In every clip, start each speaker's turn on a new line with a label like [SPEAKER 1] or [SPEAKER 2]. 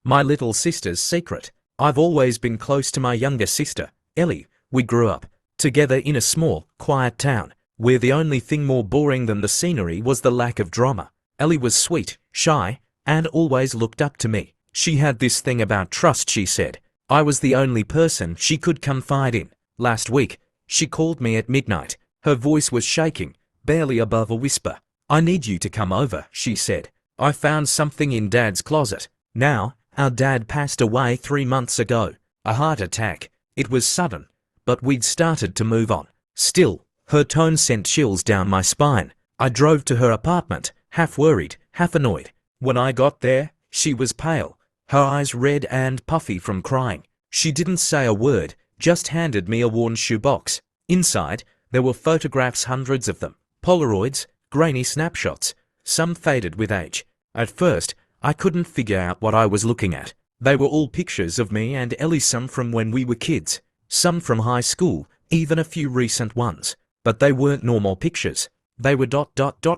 [SPEAKER 1] My little sister's secret. I've always been close to my younger sister, Ellie. We grew up together in a small, quiet town, where the only thing more boring than the scenery was the lack of drama. Ellie was sweet, shy, and always looked up to me. She had this thing about trust, she said. I was the only person she could confide in. Last week, she called me at midnight. Her voice was shaking, barely above a whisper. I need you to come over, she said. I found something in Dad's closet. Now, our dad passed away 3 months ago. A heart attack. It was sudden, but we'd started to move on. Still, her tone sent chills down my spine. I drove to her apartment, half worried, half annoyed. When I got there, she was pale, her eyes red and puffy from crying. She didn't say a word, just handed me a worn shoebox. Inside, there were photographs, hundreds of them. Polaroids, grainy snapshots, some faded with age. At first, I couldn't figure out what I was looking at. They were all pictures of me and Ellie, some from when we were kids, some from high school, even a few recent ones. But they weren't normal pictures. They were ...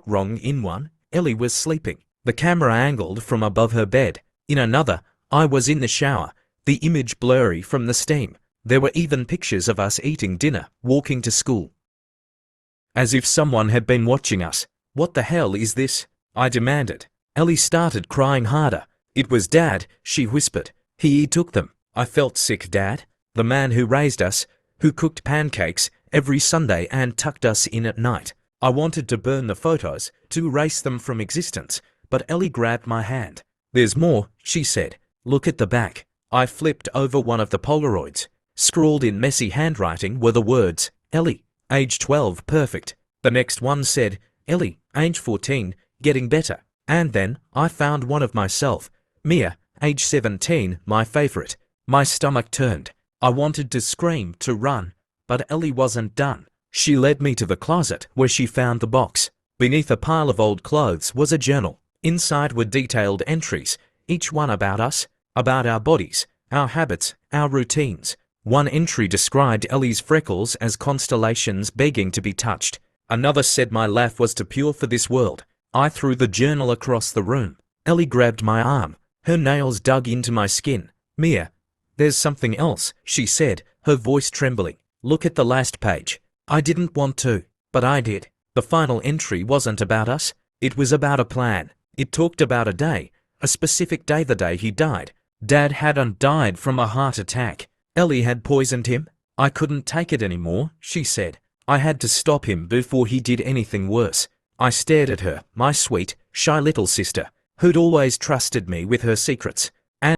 [SPEAKER 1] Wrong in one, Ellie was sleeping, the camera angled from above her bed. In another, I was in the shower, the image blurry from the steam. There were even pictures of us eating dinner, walking to school. As if someone had been watching us. What the hell is this? I demanded. Ellie started crying harder. It was Dad, she whispered. He took them. I felt sick. Dad, the man who raised us, who cooked pancakes every Sunday and tucked us in at night. I wanted to burn the photos, to erase them from existence, but Ellie grabbed my hand. There's more, she said. Look at the back. I flipped over one of the Polaroids. Scrawled in messy handwriting were the words, Ellie, age 12, perfect. The next one said, Ellie, age 14, getting better. And then, I found one of myself, Mia, age 17, my favorite. My stomach turned. I wanted to scream, to run, but Ellie wasn't done. She led me to the closet where she found the box. Beneath a pile of old clothes was a journal. Inside were detailed entries, each one about us, about our bodies, our habits, our routines. One entry described Ellie's freckles as constellations begging to be touched. Another said my laugh was too pure for this world. I threw the journal across the room. Ellie grabbed my arm. Her nails dug into my skin. Mia, there's something else, she said, her voice trembling. Look at the last page. I didn't want to, but I did. The final entry wasn't about us. It was about a plan. It talked about a day, a specific day, the day he died. Dad hadn't died from a heart attack. Ellie had poisoned him. I couldn't take it anymore, she said. I had to stop him before he did anything worse. I stared at her, my sweet, shy little sister, who'd always trusted me with her secrets.